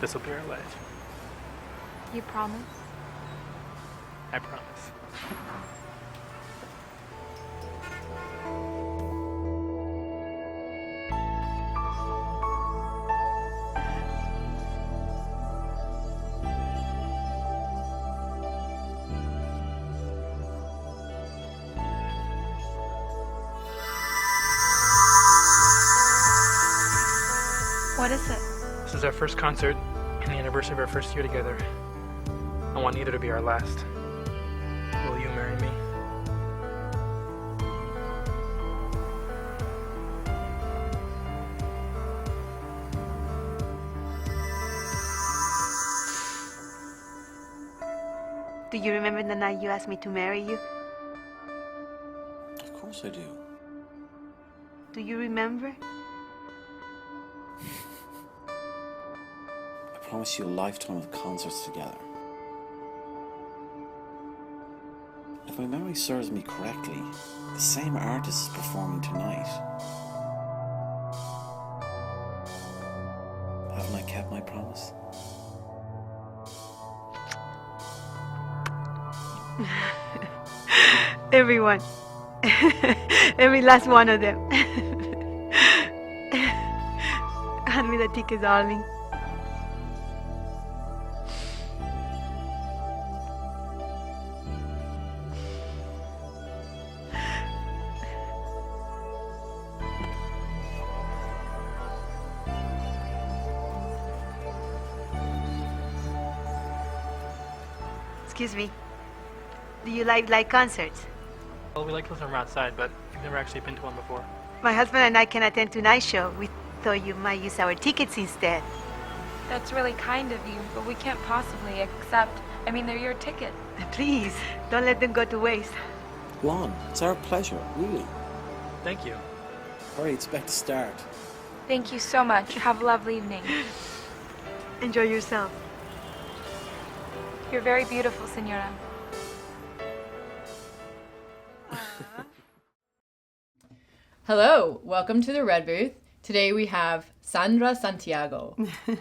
this will be our life. You promise? I promise. What is it? This is our first concert and the anniversary of our first year together. I want neither to be our last. Will you marry me? Do you remember the night you asked me to marry you? Of course I do. Do you remember? I promise you a lifetime of concerts together. If my memory serves me correctly, the same artist is performing tonight. Haven't I kept my promise? Everyone. Every last one of them. Hand me the ticket, darling. Excuse me. Do you like concerts? Well, we like to listen from outside, but we've never actually been to one before. My husband and I can attend tonight's show. We thought you might use our tickets instead. That's really kind of you, but we can't possibly accept. They're your ticket. Please, don't let them go to waste. Lon, it's our pleasure, really. Thank you. Hurry, it's about to start. Thank you so much. Have a lovely evening. Enjoy yourself. You're very beautiful, Senora. Hello, welcome to the Red Booth. Today we have Sandra Santiago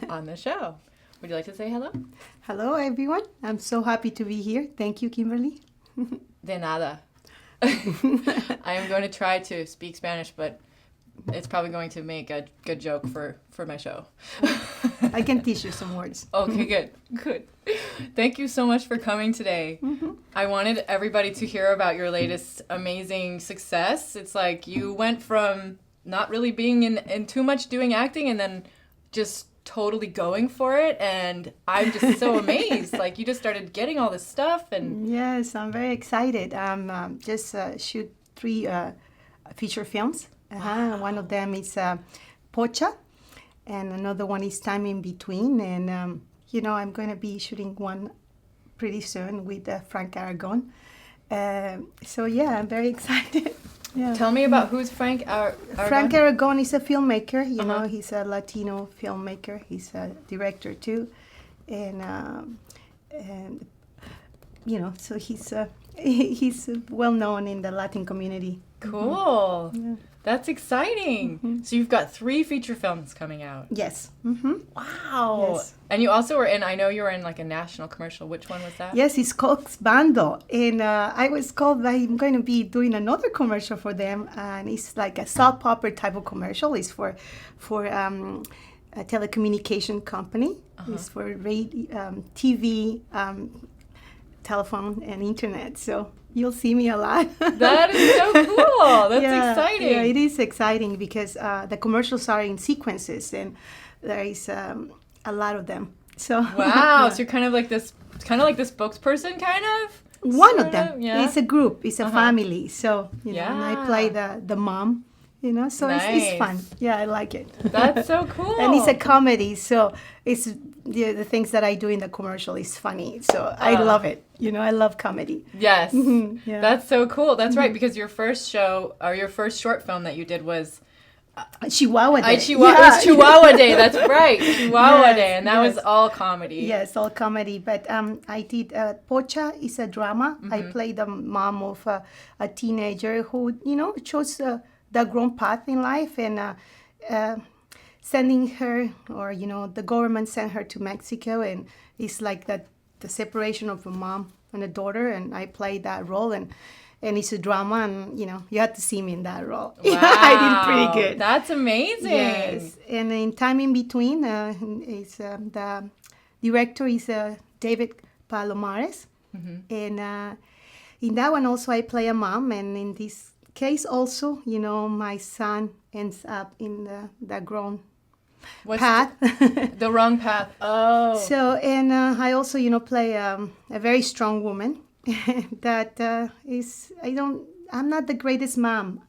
on the show. Would you like to say hello? Hello, everyone. I'm so happy to be here. Thank you, Kimberly. De nada. I am going to try to speak Spanish, but it's probably going to make a good joke for my show. I can teach you some words. Okay, good. Thank you so much for coming today. Mm-hmm. I wanted everybody to hear about your latest amazing success. It's like you went from not really being in too much doing acting and then just totally going for it, and I'm just so amazed. Like, you just started getting all this stuff. And Yes, I'm very excited. I'm just shoot 3 feature films. Wow. One of them is Pocha, and another one is Time in Between. And, I'm going to be shooting one pretty soon with Frank Aragon. So, yeah, I'm very excited. Yeah. Tell me about who's Frank Aragon? Frank Aragon is a filmmaker. Uh-huh. He's a Latino filmmaker. He's a director too, and so he's well known in the Latin community. Cool. Yeah. That's exciting. Mm-hmm. So you've got 3 feature films coming out. Yes. Mm-hmm. Wow. Yes. And you also were in, I know you were in like a national commercial. Which one was that? Yes, it's called Bando, and I was called. I'm going to be doing another commercial for them, and it's like a soap opera type of commercial. It's for a telecommunication company. Uh-huh. It's for TV, telephone, and internet. So you'll see me a lot. That is so cool. That's exciting. Yeah, it is exciting because the commercials are in sequences, and there is a lot of them. So Wow. So you're kind of like this spokesperson, kind of? one Sort of them. Yeah. It's a group. It's a Uh-huh. family. So and I play the mom. So it's fun. Nice. Yeah, I like it. That's so cool. And it's a comedy, so it's the things that I do in the commercial is funny. So I love it. I love comedy. Yes. Yeah. That's so cool. That's right, because your first show, or your first short film that you did was Chihuahua Day. It was Chihuahua Day. That's right. Chihuahua Yes, Day. And that was yes. all comedy. Yes, all comedy. But I did Pocha is a drama. I played the mom of a teenager who chose the grown path in life, and sending her, or the government sent her to Mexico, and it's like that the separation of a mom and a daughter, and I played that role, and it's a drama, and you had to see me in that role. Wow. I did pretty good. That's amazing. Yes, and in Time in Between, the director is David Palomares, and in that one also I play a mom, and in this case also, my son ends up in the grown path. The wrong path. Oh. So, and I also, play a very strong woman that I'm not the greatest mom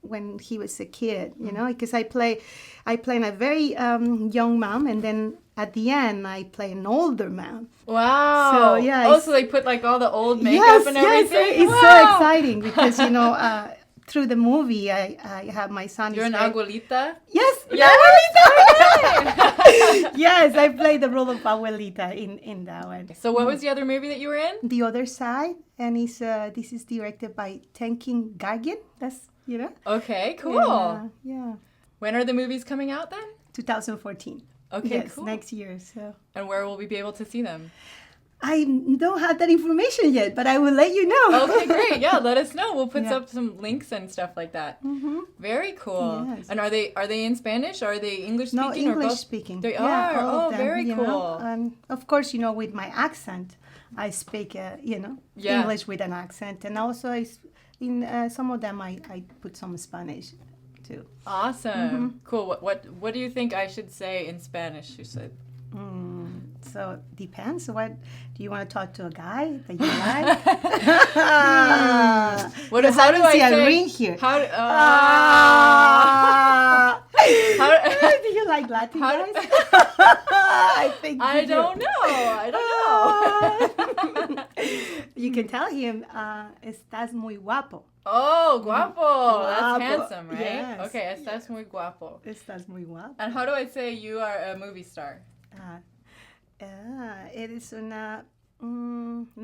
when he was a kid, because I play a very young mom, and then at the end I play an older mom. Wow. So, yeah. Also, they put like all the old makeup and everything. It's Wow. so exciting because, through the movie, I have my son. You're an abuelita? Yes. Yes. Yes, I played the role of abuelita in that one. So what was the other movie that you were in? The Other Side, and this is directed by Tenkin Gargin. That's, Okay, cool. And, yeah. When are the movies coming out then? 2014. Okay, yes, cool. next year. So And where will we be able to see them? I don't have that information yet, but I will let you know. Okay, great. Yeah, let us know. We'll put Yeah. up some links and stuff like that. Very cool. Yes. And are they in Spanish? Or are they English speaking? No, or English both? speaking. They Yeah, are. all Oh, of them, very cool. And of course, with my accent, I speak, Yeah. English with an accent, and also in some of them I put some Spanish too. Awesome. Cool. What do you think I should say in Spanish? You said. So depends. What do you want to talk to a guy that you like? What? Because How I do don't I see a say? ring here. How? How, do you like Latin How- guys? I think I you do. don't know. I don't know. You can tell him, estás muy guapo. Oh, guapo. That's Guapo. handsome, right? Yes. Okay, estás muy guapo. Estás muy guapo. And how do I say you are a movie star? Eres una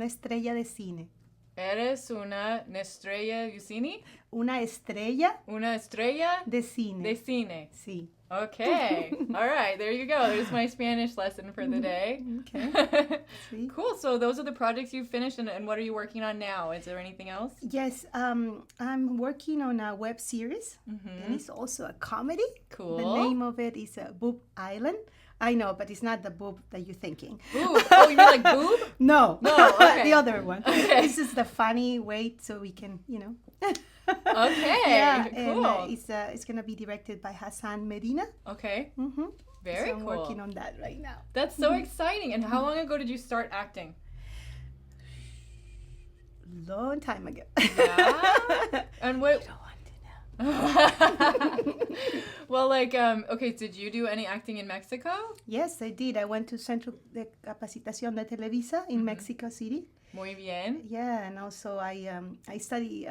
estrella de cine. Eres una estrella de cine? Una estrella Una estrella de cine. de cine. Sí. Okay. All right. There you go. There's my Spanish lesson for the day. Okay. Sí. Cool. So those are the projects you've finished, and what are you working on now? Is there anything else? Yes, I'm working on a web series, and it's also a comedy. Cool. The name of it is Boob Island. I know, but it's not the boob that you're thinking. Boob. Oh, you mean like boob? No, No, okay. the other one. Okay. This is the funny way so we can, Okay. Yeah, Cool. and it's gonna be directed by Hassan Medina. Okay. Mm-hmm. Very so I'm cool. working on that right now. That's so exciting. And how long ago did you start acting? Long time ago. Yeah. And what? I don't want to know. Well, okay, did you do any acting in Mexico? Yes, I did. I went to Centro de Capacitación de Televisa in Mexico City. Muy bien. Yeah, and also I study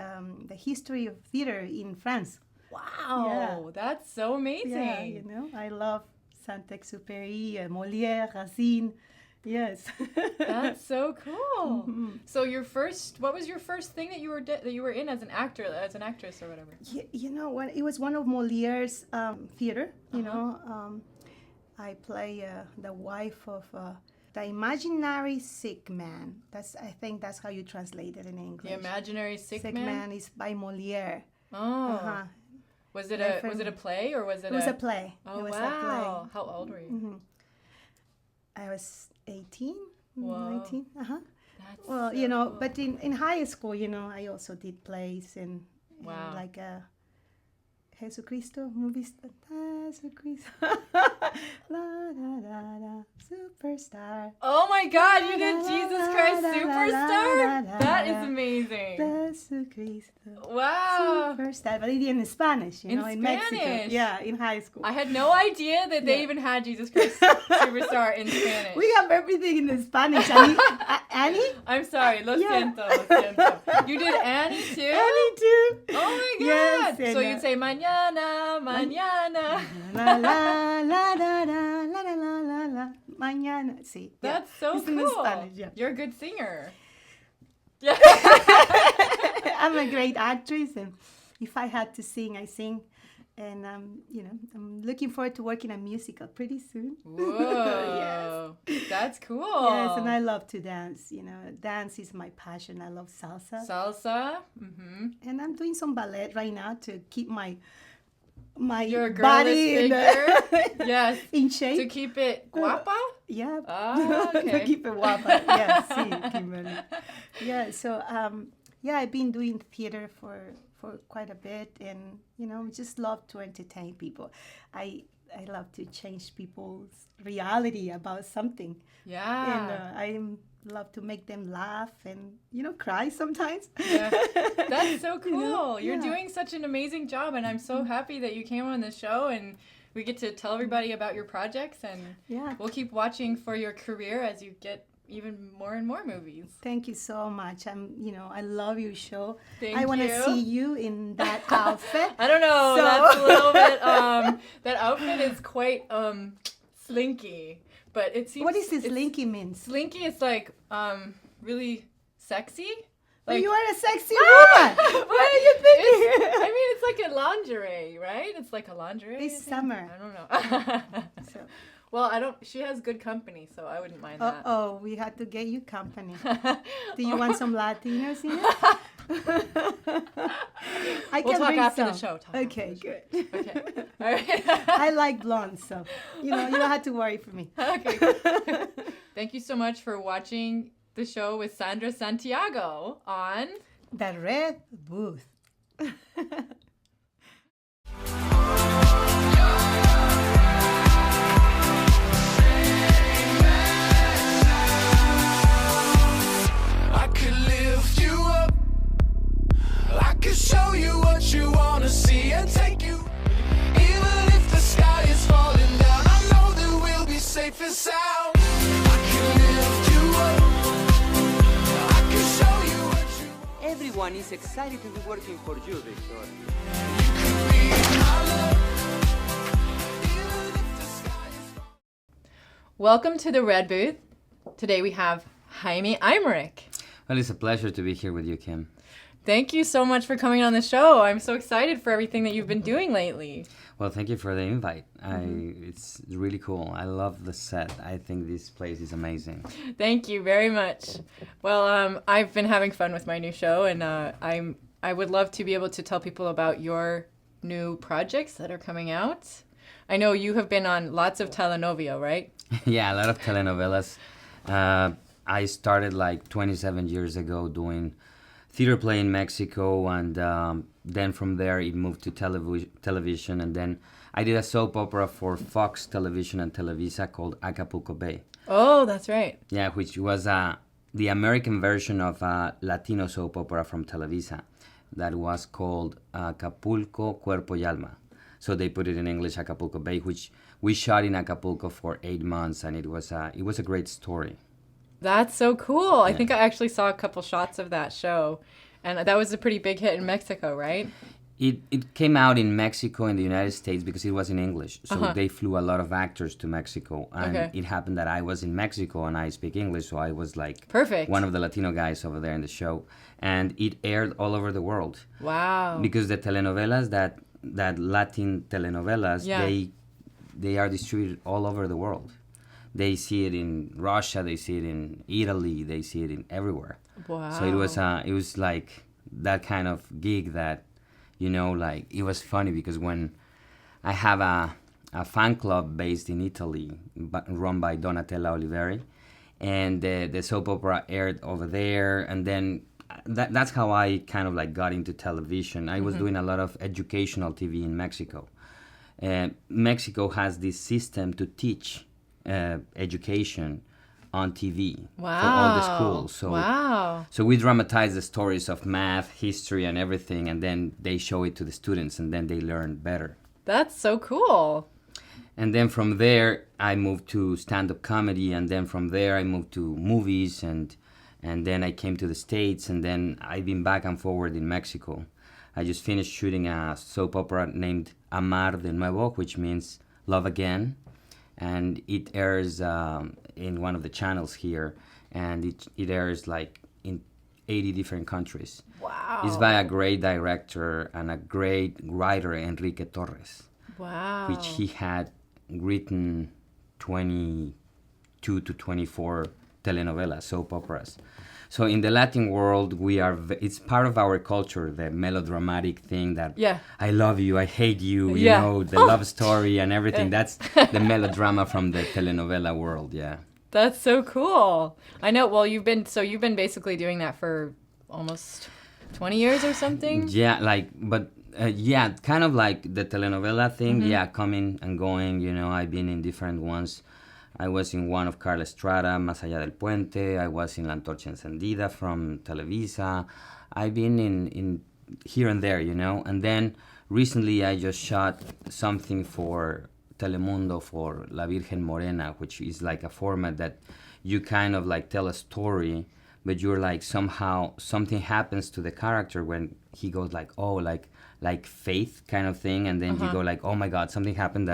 the history of theater in France. Wow. Yeah. That's so amazing. Yeah, I love Saint-Exupéry, Molière, Racine. Yes. That's so cool. So what was your first thing that you were in as an actress or whatever? When it was one of Molière's theater. I play the wife of the imaginary sick man. I think that's how you translate it in English. The imaginary sick Sick man? man is by Molière. Oh. Was it a play or was it? It was a play. Oh, it was wow. a play. How old were you? I was 18, Whoa. 19. That's Well, so cool. but in high school, I also did plays and Wow. like Jesucristo movies. Jesucristo. La da da da. Superstar. Oh my God! You did Jesus Christ La, la, la, Superstar. la, la, That la. is amazing. Jesucristo. Wow. Superstar. But I did in Spanish, In in Mexico. Spanish? Yeah, in high school. I had no idea that they even had Jesus Christ Superstar in Spanish. We have everything in the Spanish. Annie? Annie? I'm sorry. Lo Yeah. siento. Lo siento. You did Annie too? Annie too. Oh my God. Yes, and, So you'd say mañana, mañana. La la la la la la la la la la mañana. Sí. Yeah. That's so It's cool. in Spanish, yeah. You're a good singer. Yeah. I'm a great actress, and if I had to sing, I sing. And I'm looking forward to working a musical pretty soon. Whoa. That's cool. Yes, and I love to dance. Dance is my passion. I love salsa. Salsa. Mm-hmm. And I'm doing some ballet right now to keep my Your body girlish figure. Yes. in shape. To keep it guapa? Yeah. Ah, okay. To keep it guapa. Yeah, see, Kimberly. Yeah, so I've been doing theater for quite a bit, and just love to entertain people. I love to change people's reality about something. Yeah. And I love to make them laugh and cry sometimes. Yeah. That's so cool. You're yeah. doing such an amazing job, and I'm so happy that you came on the show and we get to tell everybody about your projects, and we'll keep watching for your career as you get even more and more movies. Thank you so much. I love your show. I want to see you in that outfit. I don't know. So. That's a little bit. That outfit is quite slinky, but it seems. What does this slinky mean? Slinky is like really sexy. But you are a sexy woman. What are you thinking? I mean, it's like a lingerie, right? It's like a lingerie. It's summer. I don't know. So. Well, I don't. She has good company, so I wouldn't mind that. Oh, we had to get you company. Do you want some Latinos in it? We'll talk after the show. Okay, good. Okay. All right. I like blondes, so you don't have to worry for me. Okay. Thank you so much for watching the show with Sandra Santiago on The Red Booth. I could lift you up. I could show you what you wanna see and take you. Even if the sky is falling down, I know that we'll be safe and sound. I could lift you up. I could show you what you want. Everyone is excited to be working for you, Victor. You could be my love. Even if the sky is falling. Welcome to the Red Booth. Today we have Jaime Eimerick. Well, it's a pleasure to be here with you, Kim. Thank you so much for coming on the show. I'm so excited for everything that you've been doing lately. Well, thank you for the invite. It's really cool. I love the set. I think this place is amazing. Thank you very much. Well, I've been having fun with my new show, and I would love to be able to tell people about your new projects that are coming out. I know you have been on lots of telenovela, right? Yeah, a lot of telenovelas. I started like 27 years ago doing theater play in Mexico, and then from there it moved to television, and then I did a soap opera for Fox Television and Televisa called Acapulco Bay. Oh, that's right. Yeah, which was the American version of a Latino soap opera from Televisa that was called Acapulco, Cuerpo y Alma. So they put it in English, Acapulco Bay, which we shot in Acapulco for 8 months, and it was a great story. That's so cool. I think I actually saw a couple shots of that show, and that was a pretty big hit in Mexico, right? It came out in Mexico and the United States because it was in English. So they flew a lot of actors to Mexico. And it happened that I was in Mexico and I speak English, so I was like perfect. One of the Latino guys over there in the show. And it aired all over the world. Wow. Because the telenovelas, that Latin telenovelas, they are distributed all over the world. They see it in Russia, they see it in Italy, they see it in everywhere. Wow. So it was like that kind of gig that, like it was funny because when I have a fan club based in Italy, run by Donatella Oliveri, and the soap opera aired over there, and then that's how I kind of like got into television. I was doing a lot of educational TV in Mexico. Mexico has this system to teach education on TV for all the schools. So we dramatize the stories of math, history, and everything, and then they show it to the students, and then they learn better. That's so cool. And then from there, I moved to stand-up comedy, and then from there, I moved to movies, and then I came to the States, and then I've been back and forward in Mexico. I just finished shooting a soap opera named Amar de Nuevo, which means love again. And it airs in one of the channels here, and it airs like in 80 different countries. Wow. It's by a great director and a great writer, Enrique Torres, Wow. which he had written 22 to 24 telenovelas, soap operas. So in the Latin world, it's part of our culture, the melodramatic thing that Yeah. I love you, I hate you, you Yeah. know, the love story and everything. That's the melodrama from the telenovela world, yeah. That's so cool. I know. Well, you've been basically doing that for almost 20 years or something. Yeah, yeah, kind of like the telenovela thing. Yeah, coming and going. You know, I've been in different ones. I was in one of Carla Estrada, Más allá del puente. I was in La Antorcha Encendida from Televisa. I've been in here and there, you know. And then recently I just shot something for Telemundo for La Virgen Morena, which is like a format that you kind of like tell a story, but you're like somehow something happens to the character when he goes like, oh, like faith kind of thing, and then you go like, oh my God, something happened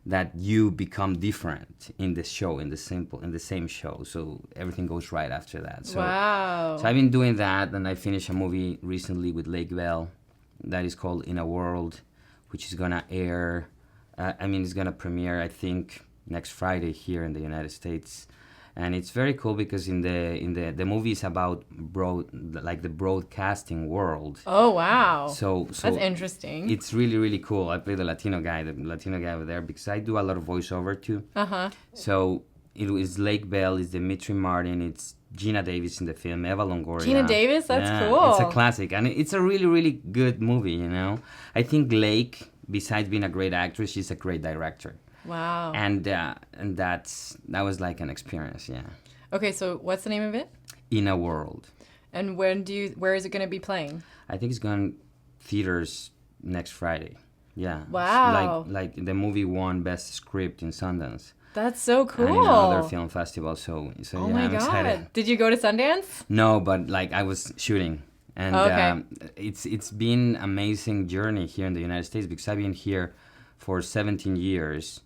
that you become different in the show, in the same show. So everything goes right after that. So, Wow. So I've been doing that, and I finished a movie recently with Lake Bell that is called In a World, which is gonna air. It's gonna premiere, I think, next Friday here in the United States, and it's very cool because in the movie is about the broadcasting world. Oh wow! So that's interesting. It's really, really cool. I play the Latino guy over there because I do a lot of voiceover too. So it was Lake Bell, it's Dimitri Martin, it's Gina Davis in the film, Eva Longoria. Gina Davis, that's yeah, cool. It's a classic, and it's a really, really good movie. You know, I think Lake, besides being a great actress, she's a great director. Wow. And that was like an experience, yeah. Okay, so what's the name of it? In a World. And where is it going to be playing? I think it's going theaters next Friday. Yeah. Wow. Like the movie won Best Script in Sundance. That's so cool. And in another film festival, so oh yeah, my I'm God. excited. Did you go to Sundance? No, but like I was shooting. And okay. It's been an amazing journey here in the United States because I've been here for 17 years.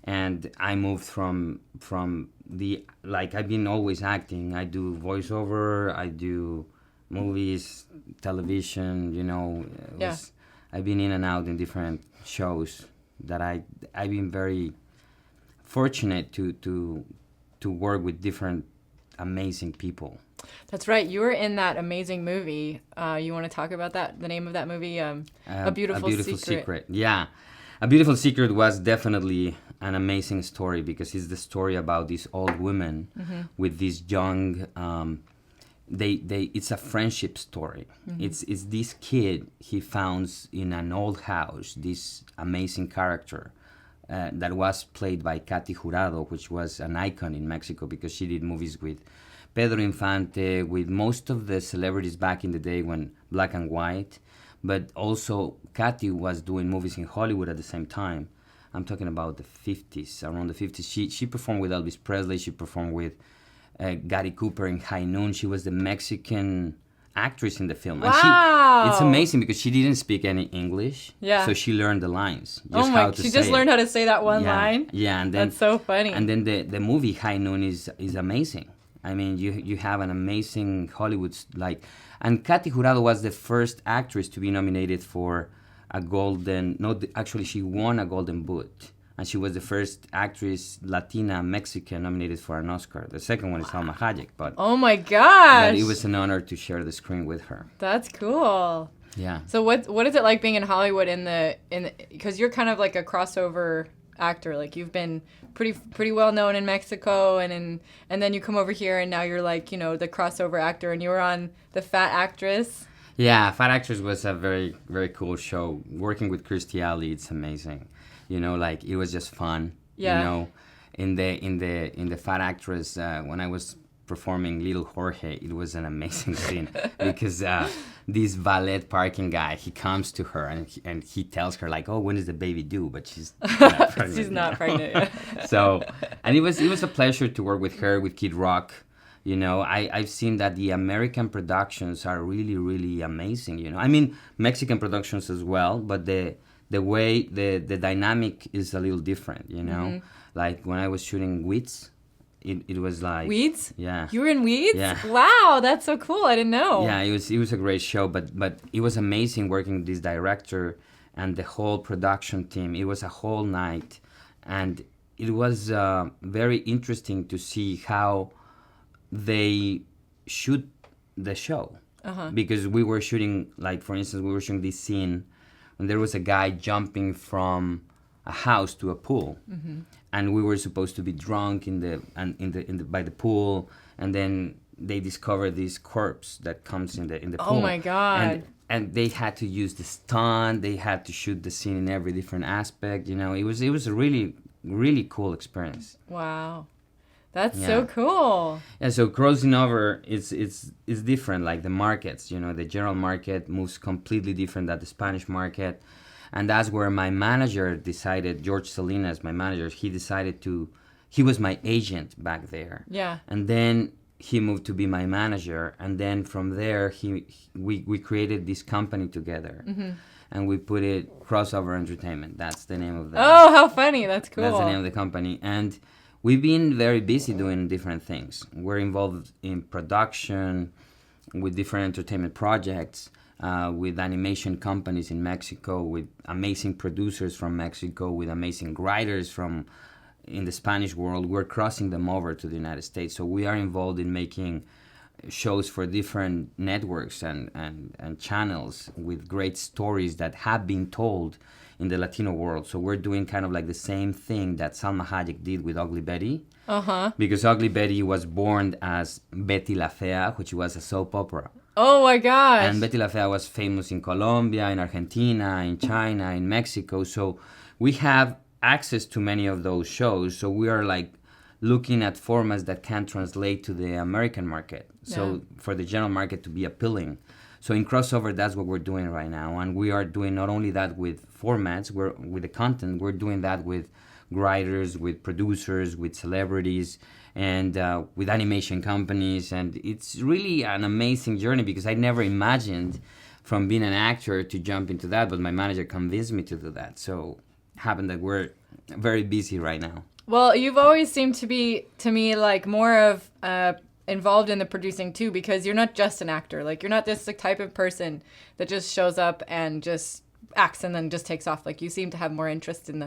And I moved from I've been always acting. I do voiceover, I do movies, television, you know. I've been in and out in different shows that I've been very fortunate to work with different amazing people. That's right. You were in that amazing movie. You want to talk about that? The name of that movie? A Beautiful Secret. Yeah. A Beautiful Secret was definitely an amazing story because it's the story about this old woman with this young. It's a friendship story. It's this kid he founds in an old house. This amazing character that was played by Katy Jurado, which was an icon in Mexico because she did movies with Pedro Infante, with most of the celebrities back in the day when black and white. But also, Katy was doing movies in Hollywood at the same time. I'm talking about the 50s, around the 50s. She performed with Elvis Presley. She performed with Gary Cooper in High Noon. She was the Mexican actress in the film. Wow! And it's amazing because she didn't speak any English. Yeah. So she learned the lines. She just learned how to say that one line? Yeah, and then... That's so funny. And then the movie High Noon is amazing. I mean, you have an amazing Hollywood, and Katy Jurado was the first actress to be nominated for a golden, actually she won a Golden Boot. And she was the first actress, Latina, Mexican, nominated for an Oscar. The second one is Salma Hayek, but... Oh my gosh! But it was an honor to share the screen with her. That's cool. Yeah. So what is it like being in Hollywood because you're kind of like a crossover actor, like you've been pretty well known in Mexico and then you come over here and now you're like, you know, the crossover actor, and you were on The Fat Actress. Yeah, Fat Actress was a very, very cool show. Working with Kirstie Alley, it's amazing. You know, like it was just fun. Yeah. You know, in the Fat Actress, when I was performing Little Jorge, it was an amazing scene because this valet parking guy, he comes to her and he tells her like, oh, when is the baby due? But she's not pregnant. She's not pregnant. Yeah. So, and it was a pleasure to work with her, with Kid Rock. You know, I've seen that the American productions are really, really amazing. You know, I mean Mexican productions as well, but the way the dynamic is a little different. You know, like when I was shooting Wits, it was like Weeds? Yeah. You were in Weeds? Yeah. Wow, that's so cool. I didn't know. Yeah, it was a great show, but it was amazing working with this director and the whole production team. It was a whole night, and it was very interesting to see how they shoot the show. Because we were shooting, like for instance, we were shooting this scene, and there was a guy jumping from a house to a pool, and we were supposed to be drunk by the pool, and then they discovered this corpse that comes in the pool. Oh my God. And they had to use the stunt. They had to shoot the scene in every different aspect. You know, it was a really, really cool experience. Wow. That's so cool. Yeah, so crossing over is different. Like the markets, you know, the general market moves completely different than the Spanish market, and that's where my manager decided. George Salinas, my manager, he was my agent back there. Yeah. And then he moved to be my manager, and then from there we created this company together, and we put it Crossover Entertainment. That's the name of the. Oh, how funny! That's cool. That's the name of the company, and we've been very busy doing different things. We're involved in production with different entertainment projects, with animation companies in Mexico, with amazing producers from Mexico, with amazing writers from in the Spanish world. We're crossing them over to the United States. So we are involved in making shows for different networks and channels with great stories that have been told in the Latino world. So we're doing kind of like the same thing that Salma Hayek did with Ugly Betty. Because Ugly Betty was born as Betty La Fea, which was a soap opera. Oh my gosh. And Betty La Fea was famous in Colombia, in Argentina, in China, in Mexico. So we have access to many of those shows. So we are like looking at formats that can translate to the American market. So for the general market to be appealing. So in Crossover, that's what we're doing right now. And we are doing not only that with formats, with the content, we're doing that with writers, with producers, with celebrities, and with animation companies. And it's really an amazing journey because I never imagined from being an actor to jump into that, but my manager convinced me to do that. So it happened that we're very busy right now. Well, you've always seemed to be, to me, like more of involved in the producing too, because you're not just an actor. Like you're not this type of person that just shows up and just acts and then just takes off. Like you seem to have more interest in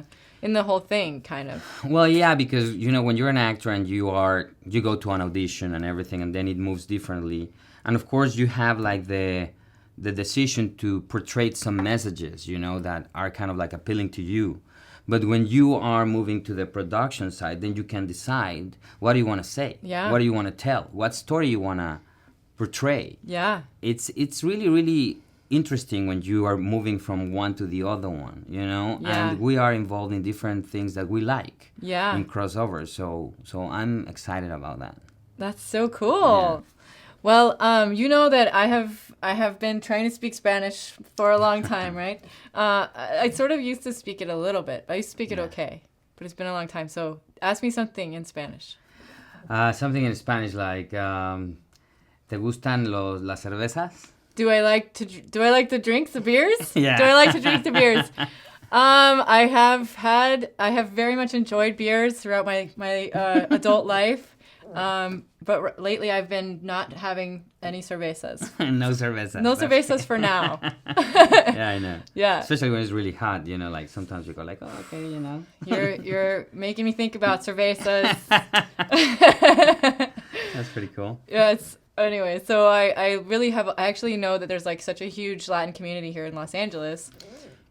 the whole thing, kind of. Well, yeah, because you know when you're an actor and you go to an audition and everything, and then it moves differently. And of course, you have like the decision to portray some messages, you know, that are kind of like appealing to you. But when you are moving to the production side, then you can decide what do you want to say, what do you want to tell, what story you want to portray. Yeah, it's really, really interesting when you are moving from one to the other one, you know. And we are involved in different things that we like. In Crossover, so I'm excited about that. That's so cool. Yeah. Well, you know that I have been trying to speak Spanish for a long time, right? I sort of used to speak it a little bit. I used to speak it okay, but it's been a long time. So ask me something in Spanish. Something in Spanish like, ¿te gustan las cervezas? Do I like to drink the beers? Yeah. Do I like to drink the beers? I have very much enjoyed beers throughout my adult life. But lately I've been not having any cervezas. No cervezas. No cervezas for now. Yeah, I know. Yeah. Especially when it's really hot, you know, like sometimes you go like, oh, okay, you know. You're making me think about cervezas. That's pretty cool. Yeah, anyway, so I actually know that there's like such a huge Latin community here in Los Angeles.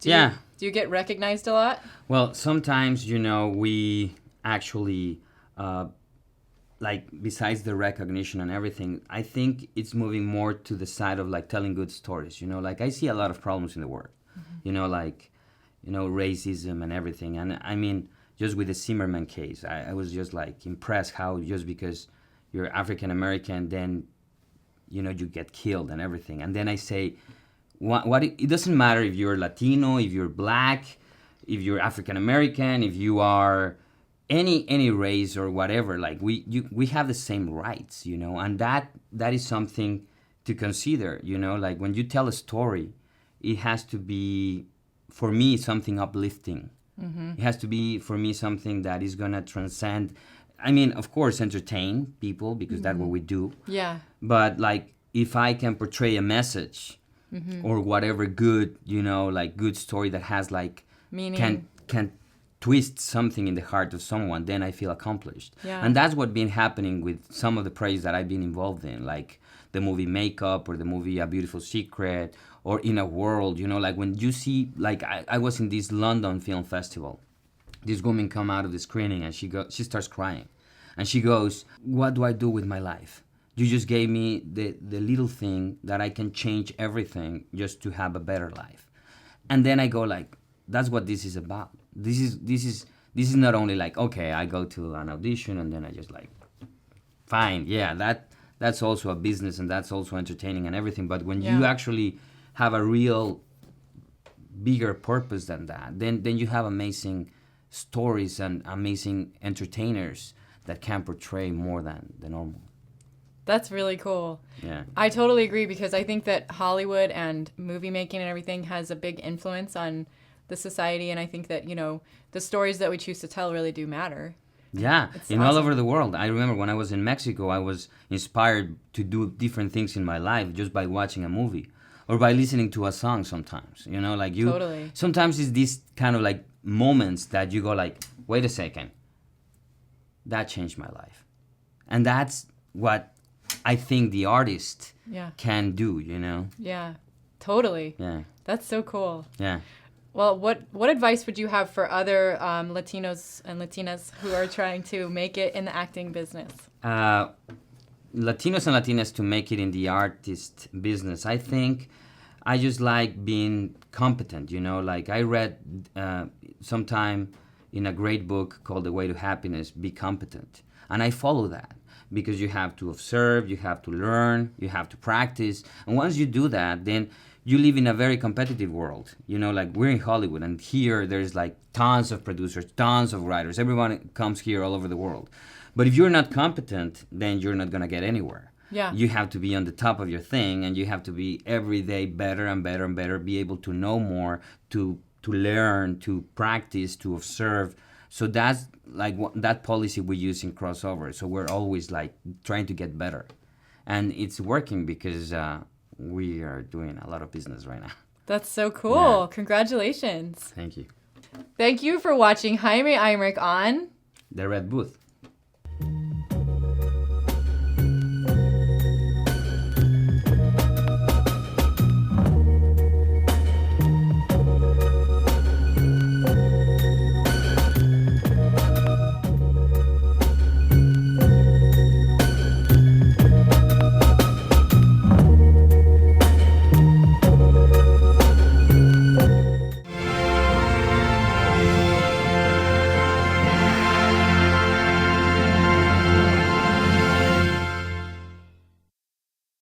Do you get recognized a lot? Well, sometimes, you know, we actually like besides the recognition and everything, I think it's moving more to the side of like telling good stories. You know, like I see a lot of problems in the world, you know, like, you know, racism and everything. And I mean, just with the Zimmerman case, I was just like impressed how just because you're African American, then, you know, you get killed and everything. And then I say, it doesn't matter if you're Latino, if you're black, if you're African American, if you are any race or whatever, like we have the same rights, you know, and that is something to consider, you know, like when you tell a story, it has to be, for me, something uplifting. It has to be, for me, something that is going to transcend I mean, of course, entertain people because that's what we do. Yeah. But like, if I can portray a message or whatever good, like good story that has like Meaning. can twist something in the heart of someone, then I feel accomplished. Yeah. And that's what been happening with some of the projects that I've been involved in, like the movie Makeup or the movie A Beautiful Secret or In a World. Like when you see, like I was in this London Film Festival. This woman come out of the screening and she starts crying, and she goes, "What do I do with my life? You just gave me the little thing that I can change everything just to have a better life." And then I go like, that's what this is about. This is not only like, okay, I go to an audition and then I just like, fine, yeah, that's also a business and that's also entertaining and everything. But when you actually have a real bigger purpose than that, then you have amazing stories and amazing entertainers that can portray more than the normal. That's really cool. Yeah. I totally agree, because I think that Hollywood and movie making and everything has a big influence on the society, and I think that, the stories that we choose to tell really do matter. Yeah, It's all awesome. over the world. I remember when I was in Mexico, I was inspired to do different things in my life just by watching a movie or by listening to a song sometimes. Like you. Totally. Sometimes it's these kind of like moments that you go like, wait a second, that changed my life. And that's what I think the artist can do, Yeah, totally. Yeah. That's so cool. Yeah. Well, what advice would you have for other Latinos and Latinas who are trying to make it in the acting business? Latinos and Latinas to make it in the artist business, I think I just like being competent, like I read sometime in a great book called The Way to Happiness, Be Competent. And I follow that because you have to observe, you have to learn, you have to practice. And once you do that, then you live in a very competitive world. Like we're in Hollywood and here there's like tons of producers, tons of writers. Everyone comes here all over the world. But if you're not competent, then you're not going to get anywhere. Yeah. You have to be on the top of your thing and you have to be every day better and better and better, be able to know more, to learn, to practice, to observe. So that's like that policy we use in Crossover. So we're always like trying to get better. And it's working because we are doing a lot of business right now. That's so cool. Yeah. Congratulations. Thank you. Thank you for watching Jaime Eimrich on The Red Booth.